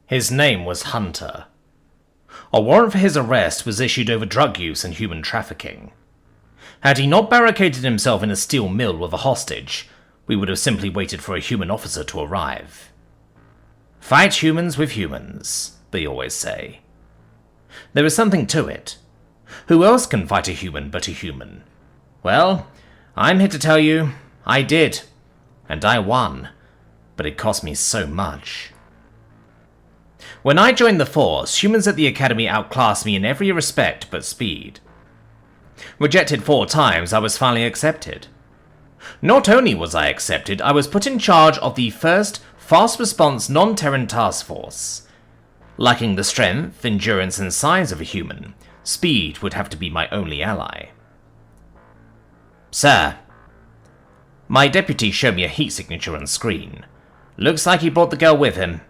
His name was Hunter. A warrant for his arrest was issued over drug use and human trafficking. Had he not barricaded himself in a steel mill with a hostage, we would have simply waited for a human officer to arrive. Fight humans with humans, they always say. There is something to it. Who else can fight a human but a human? Well, I'm here to tell you, I did. And I won. But it cost me so much. When I joined the force, humans at the academy outclassed me in every respect but speed. Rejected 4 times, I was finally accepted. Not only was I accepted, I was put in charge of the first fast response non-Terran task force. Lacking the strength, endurance, and size of a human, speed would have to be my only ally. Sir, my deputy showed me a heat signature on screen. Looks like he brought the girl with him.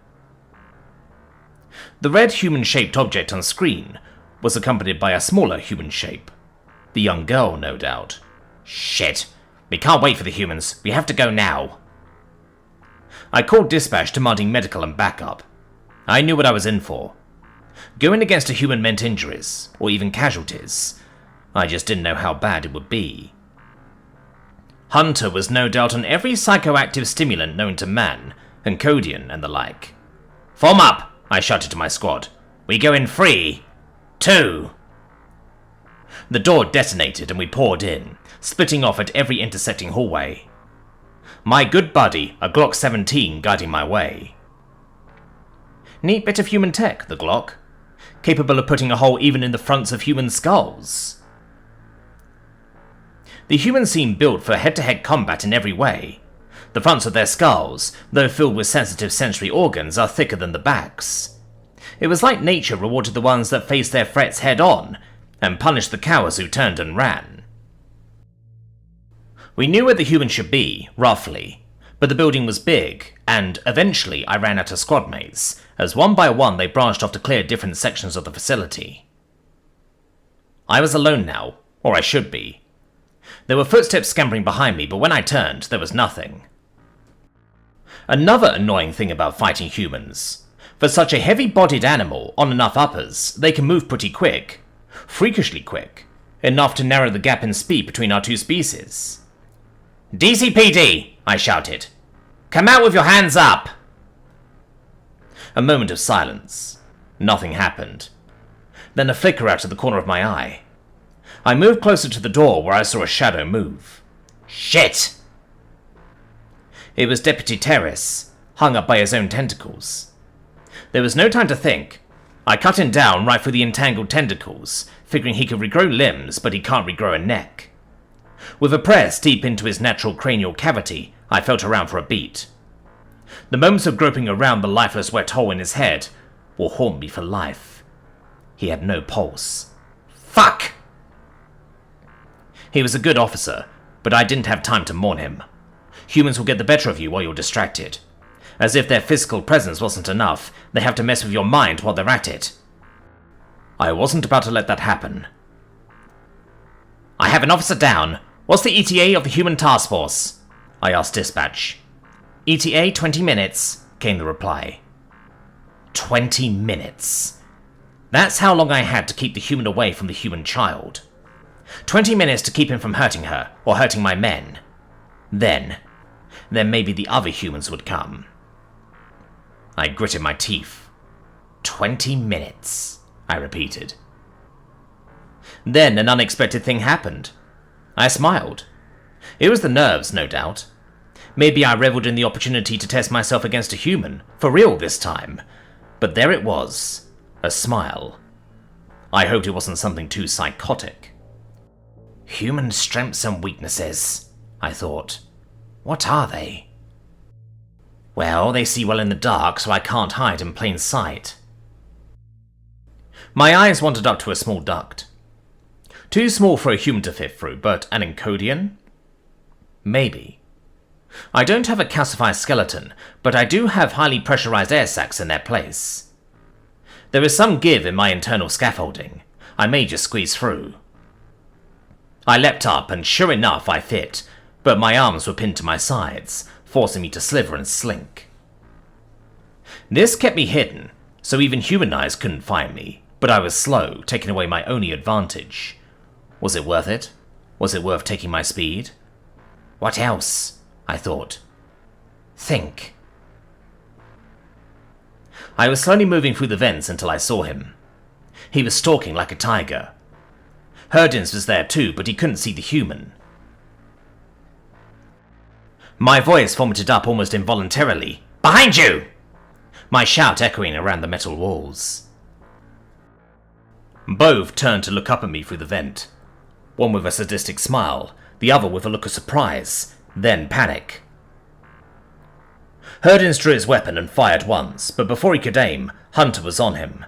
The red human-shaped object on screen was accompanied by a smaller human shape. The young girl, no doubt. Shit! We can't wait for the humans. We have to go now. I called dispatch demanding medical and backup. I knew what I was in for. Going against a human meant injuries, or even casualties. I just didn't know how bad it would be. Hunter was no doubt on every psychoactive stimulant known to man, and Codian and the like. Form up! I shouted to my squad. We go in 3, 2. The door detonated and we poured in, splitting off at every intersecting hallway. My good buddy, a Glock 17, guiding my way. Neat bit of human tech, the Glock. Capable of putting a hole even in the fronts of human skulls. The humans seem built for head-to-head combat in every way. The fronts of their skulls, though filled with sensitive sensory organs, are thicker than the backs. It was like nature rewarded the ones that faced their threats head-on, and punished the cowards who turned and ran. We knew where the humans should be, roughly, but the building was big, and eventually I ran out of squad mates, as one by one they branched off to clear different sections of the facility. I was alone now, or I should be. There were footsteps scampering behind me, but when I turned, there was nothing. Another annoying thing about fighting humans. For such a heavy-bodied animal, on enough uppers, they can move pretty quick. Freakishly quick. Enough to narrow the gap in speed between our two species. DCPD! I shouted. Come out with your hands up! A moment of silence. Nothing happened. Then a flicker out of the corner of my eye. I moved closer to the door where I saw a shadow move. Shit! It was Deputy Terrace, hung up by his own tentacles. There was no time to think. I cut him down right through the entangled tentacles, figuring he could regrow limbs, but he can't regrow a neck. With a press deep into his natural cranial cavity, I felt around for a beat. The moments of groping around the lifeless wet hole in his head will haunt me for life. He had no pulse. Fuck! He was a good officer, but I didn't have time to mourn him. Humans will get the better of you while you're distracted. As if their physical presence wasn't enough, they have to mess with your mind while they're at it. I wasn't about to let that happen. I have an officer down. What's the ETA of the human task force? I asked dispatch. ETA 20 minutes, came the reply. 20 minutes. That's how long I had to keep the human away from the human child. 20 minutes to keep him from hurting her, or hurting my men. Then maybe the other humans would come. I gritted my teeth. 20 minutes, I repeated. Then an unexpected thing happened. I smiled. It was the nerves, no doubt. Maybe I reveled in the opportunity to test myself against a human, for real this time. But there it was, a smile. I hoped it wasn't something too psychotic. Human strengths and weaknesses, I thought. What are they? Well, they see well in the dark, so I can't hide in plain sight. My eyes wandered up to a small duct. Too small for a human to fit through, but an Encodian? Maybe. I don't have a calcified skeleton, but I do have highly pressurized air sacs in their place. There is some give in my internal scaffolding. I may just squeeze through. I leapt up, and sure enough, I fit, but my arms were pinned to my sides, forcing me to sliver and slink. This kept me hidden, so even human eyes couldn't find me, but I was slow, taking away my only advantage. Was it worth it? Was it worth taking my speed? What else? I thought. Think. I was slowly moving through the vents until I saw him. He was stalking like a tiger. Herdins was there too, but he couldn't see the human. My voice vomited up almost involuntarily. Behind you! My shout echoing around the metal walls. Both turned to look up at me through the vent. One with a sadistic smile, the other with a look of surprise, then panic. Herdins drew his weapon and fired once, but before he could aim, Hunter was on him.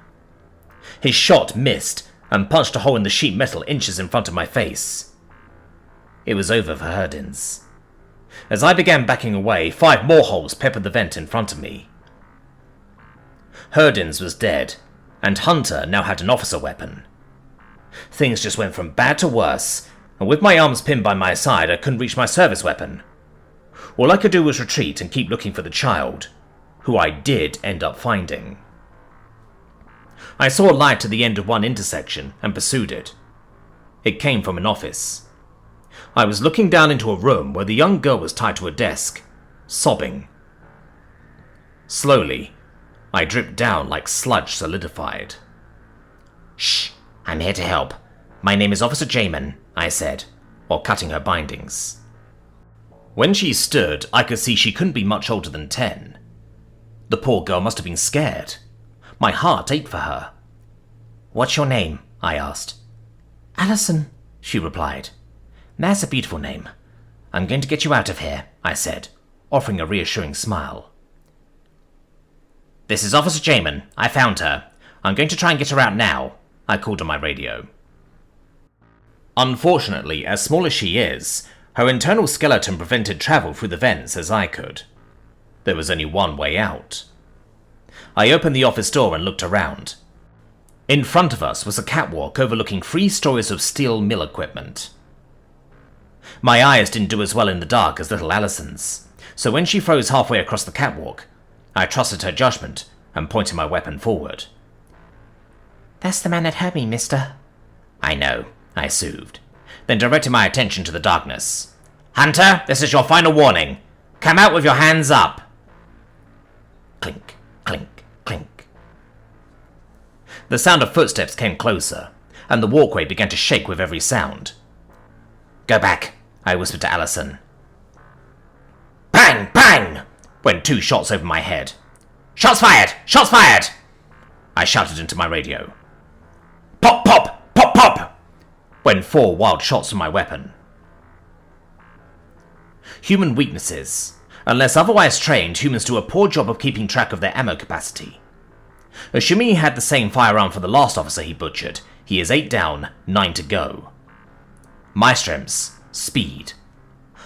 His shot missed and punched a hole in the sheet metal inches in front of my face. It was over for Herdins. As I began backing away, 5 more holes peppered the vent in front of me. Herdins was dead, and Hunter now had an officer weapon. Things just went from bad to worse, and with my arms pinned by my side, I couldn't reach my service weapon. All I could do was retreat and keep looking for the child, who I did end up finding. I saw a light at the end of one intersection and pursued it. It came from an office. I was looking down into a room where the young girl was tied to a desk, sobbing. Slowly, I dripped down like sludge solidified. Shh, I'm here to help. My name is Officer Jamin, I said, while cutting her bindings. When she stood, I could see she couldn't be much older than 10. The poor girl must have been scared. My heart ached for her. What's your name? I asked. Allison, she replied. That's a beautiful name. I'm going to get you out of here, I said, offering a reassuring smile. This is Officer Jamin. I found her. I'm going to try and get her out now, I called on my radio. Unfortunately, as small as she is, her internal skeleton prevented travel through the vents as I could. There was only one way out. I opened the office door and looked around. In front of us was a catwalk overlooking 3 stories of steel mill equipment. My eyes didn't do as well in the dark as little Allison's, so when she froze halfway across the catwalk, I trusted her judgment and pointed my weapon forward. That's the man that hurt me, mister. I know, I soothed, then directed my attention to the darkness. Hunter, this is your final warning. Come out with your hands up. Clink, clink, clink. The sound of footsteps came closer, and the walkway began to shake with every sound. Go back, I whispered to Allison. Bang, bang, went 2 shots over my head. Shots fired! Shots fired! I shouted into my radio. Pop, pop, pop, pop, went 4 wild shots from my weapon. Human weaknesses. Unless otherwise trained, humans do a poor job of keeping track of their ammo capacity. Assuming he had the same firearm for the last officer he butchered, he is 8 down, 9 to go. My strengths, speed.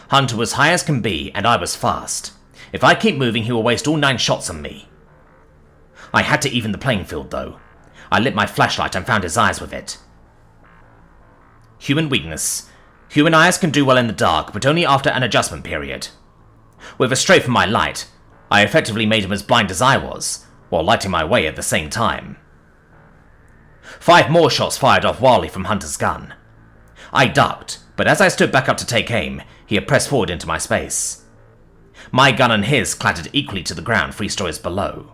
Hunter was high as can be, and I was fast. If I keep moving, he will waste all 9 shots on me. I had to even the playing field, though. I lit my flashlight and found his eyes with it. Human weakness. Human eyes can do well in the dark, but only after an adjustment period. With a straight from my light, I effectively made him as blind as I was, while lighting my way at the same time. 5 more shots fired off wildly from Hunter's gun. I ducked, but as I stood back up to take aim, he had pressed forward into my space. My gun and his clattered equally to the ground 3 stories below.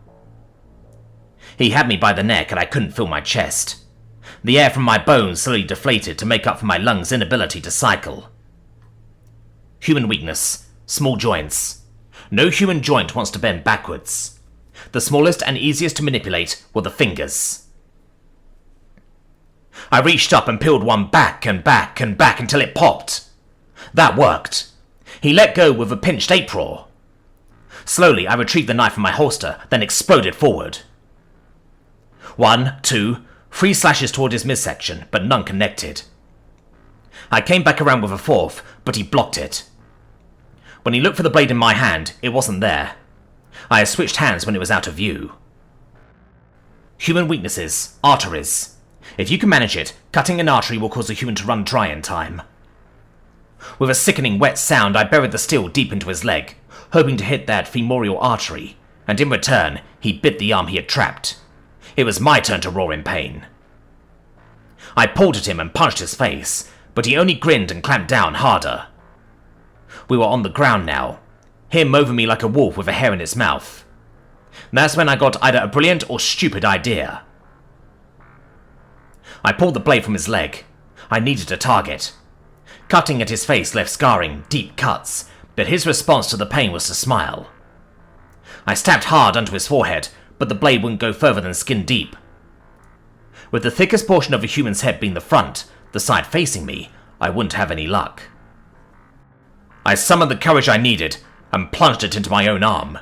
He had me by the neck and I couldn't feel my chest. The air from my bones slowly deflated to make up for my lungs' inability to cycle. Human weakness. Small joints. No human joint wants to bend backwards. The smallest and easiest to manipulate were the fingers. I reached up and peeled one back and back and back until it popped. That worked. He let go with a pinched uproar. Slowly, I retrieved the knife from my holster, then exploded forward. 1, 2, 3 slashes toward his midsection, but none connected. I came back around with a 4th, but he blocked it. When he looked for the blade in my hand, it wasn't there. I had switched hands when it was out of view. Human weaknesses, arteries. If you can manage it, cutting an artery will cause a human to run dry in time. With a sickening wet sound, I buried the steel deep into his leg, hoping to hit that femoral artery, and in return, he bit the arm he had trapped. It was my turn to roar in pain. I pulled at him and punched his face, but he only grinned and clamped down harder. We were on the ground now, him over me like a wolf with a hair in its mouth. That's when I got either a brilliant or stupid idea. I pulled the blade from his leg. I needed a target. Cutting at his face left scarring, deep cuts, but his response to the pain was to smile. I stabbed hard onto his forehead, but the blade wouldn't go further than skin deep. With the thickest portion of a human's head being the front, the side facing me, I wouldn't have any luck. I summoned the courage I needed and plunged it into my own arm,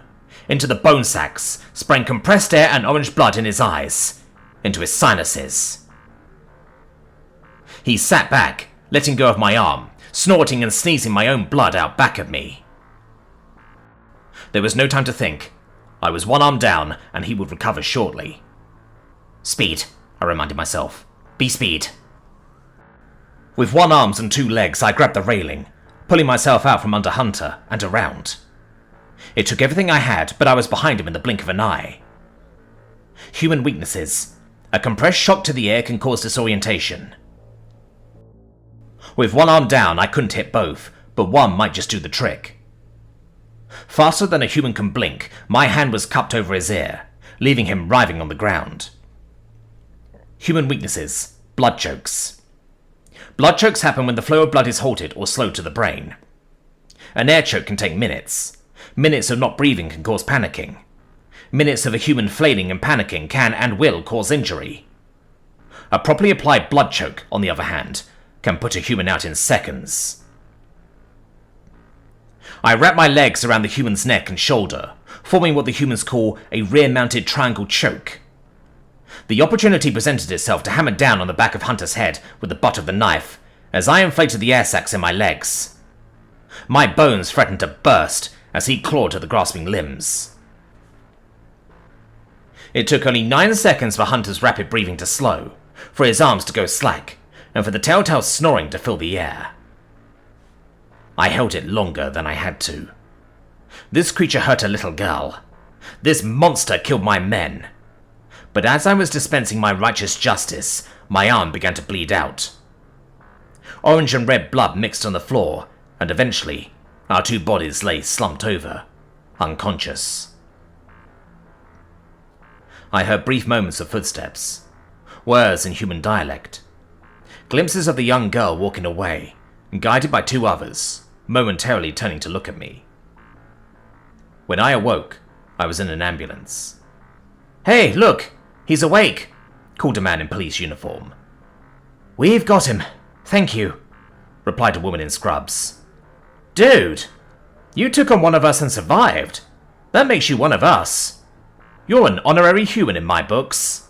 into the bone sacs, spraying compressed air and orange blood in his eyes, into his sinuses. He sat back, letting go of my arm, snorting and sneezing my own blood out back at me. There was no time to think. I was one arm down, and he would recover shortly. Speed, I reminded myself. Be speed. With one arm and two legs, I grabbed the railing, pulling myself out from under Hunter and around. It took everything I had, but I was behind him in the blink of an eye. Human weaknesses. A compressed shock to the air can cause disorientation. With one arm down, I couldn't hit both, but one might just do the trick. Faster than a human can blink, my hand was cupped over his ear, leaving him writhing on the ground. Human weaknesses. Blood chokes. Blood chokes happen when the flow of blood is halted or slowed to the brain. An air choke can take minutes. Minutes of not breathing can cause panicking. Minutes of a human flailing and panicking can and will cause injury. A properly applied blood choke, on the other hand, can put a human out in seconds. I wrapped my legs around the human's neck and shoulder, forming what the humans call a rear-mounted triangle choke. The opportunity presented itself to hammer down on the back of Hunter's head with the butt of the knife, as I inflated the air sacs in my legs. My bones threatened to burst as he clawed at the grasping limbs. It took only 9 seconds for Hunter's rapid breathing to slow, for his arms to go slack, and for the telltale snoring to fill the air. I held it longer than I had to. This creature hurt a little girl. This monster killed my men. But as I was dispensing my righteous justice, my arm began to bleed out. Orange and red blood mixed on the floor, and eventually, our two bodies lay slumped over, unconscious. I heard brief moments of footsteps, words in human dialect, glimpses of the young girl walking away, guided by 2 others, momentarily turning to look at me. When I awoke, I was in an ambulance. "Hey, look! He's awake!" called a man in police uniform. "We've got him, thank you," replied a woman in scrubs. "Dude, you took on one of us and survived. That makes you one of us. You're an honorary human in my books."